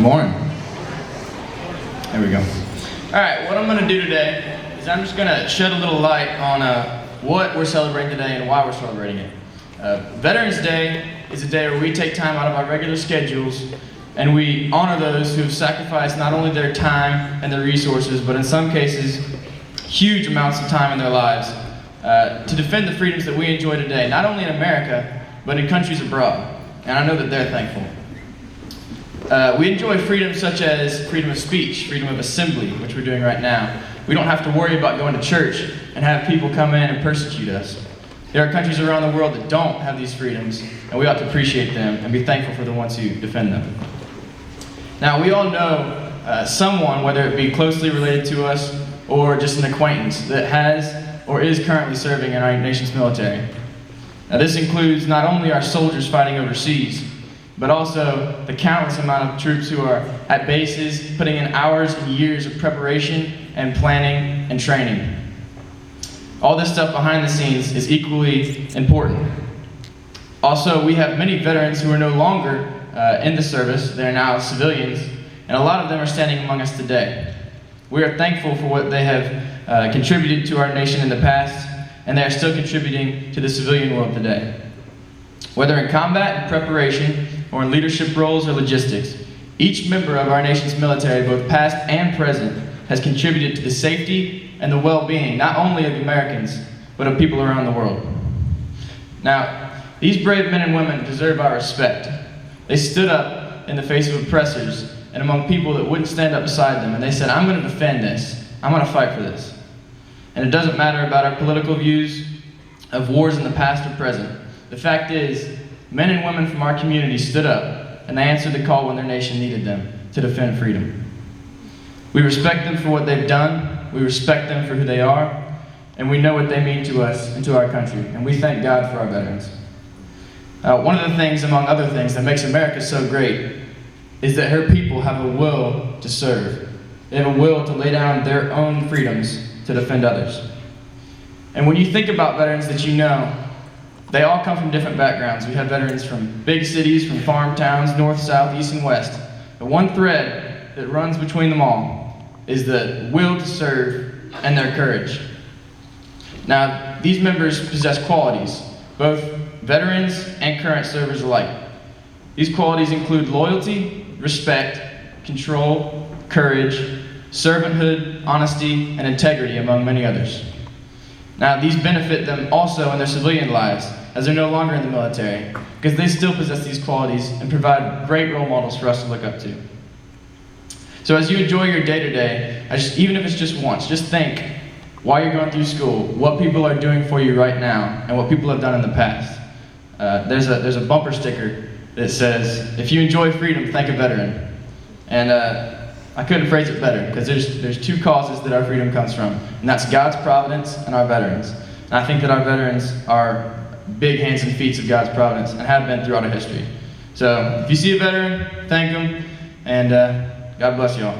morning. There we go. All right, what I'm going to do today is I'm just going to shed a little light on what we're celebrating today and why we're celebrating it. Veterans Day is a day where we take time out of our regular schedules and we honor those who have sacrificed not only their time and their resources, but in some cases, huge amounts of time in their lives to defend the freedoms that we enjoy today, not only in America, but in countries abroad. And I know that they're thankful. We enjoy freedoms such as freedom of speech, freedom of assembly, which we're doing right now. We don't have to worry about going to church and have people come in and persecute us. There are countries around the world that don't have these freedoms, and we ought to appreciate them and be thankful for the ones who defend them. Now, we all know someone, whether it be closely related to us or just an acquaintance, that has or is currently serving in our nation's military. Now, this includes not only our soldiers fighting overseas, but also the countless amount of troops who are at bases, putting in hours and years of preparation and planning and training. All this stuff behind the scenes is equally important. Also, we have many veterans who are no longer in the service. They're now civilians, and a lot of them are standing among us today. We are thankful for what they have contributed to our nation in the past, and they are still contributing to the civilian world today. Whether in combat and preparation, or in leadership roles or logistics, each member of our nation's military, both past and present, has contributed to the safety and the well-being, not only of Americans, but of people around the world. Now, these brave men and women deserve our respect. They stood up in the face of oppressors and among people that wouldn't stand up beside them, and they said, I'm going to defend this. I'm going to fight for this. And it doesn't matter about our political views of wars in the past or present. The fact is, men and women from our community stood up, and they answered the call when their nation needed them to defend freedom. We respect them for what they've done, we respect them for who they are, and we know what they mean to us and to our country, and we thank God for our veterans. One of the things, among other things, that makes America so great is that her people have a will to serve. They have a will to lay down their own freedoms to defend others. And when you think about veterans that you know, they all come from different backgrounds. We have veterans from big cities, from farm towns, north, south, east, and west. The one thread that runs between them all is the will to serve and their courage. Now, these members possess qualities, both veterans and current servers alike. These qualities include loyalty, respect, control, courage, servanthood, honesty, and integrity, among many others. Now, these benefit them also in their civilian lives, as they're no longer in the military, because they still possess these qualities and provide great role models for us to look up to. So as you enjoy your day-to-day, even if it's just once, just think, while you're going through school, what people are doing for you right now, and what people have done in the past. There's a bumper sticker that says, if you enjoy freedom, thank a veteran. And I couldn't phrase it better, because there's two causes that our freedom comes from, and that's God's providence and our veterans. And I think that our veterans are big hands and feet of God's providence and have been throughout our history. So if you see a veteran, thank them, and God bless you all.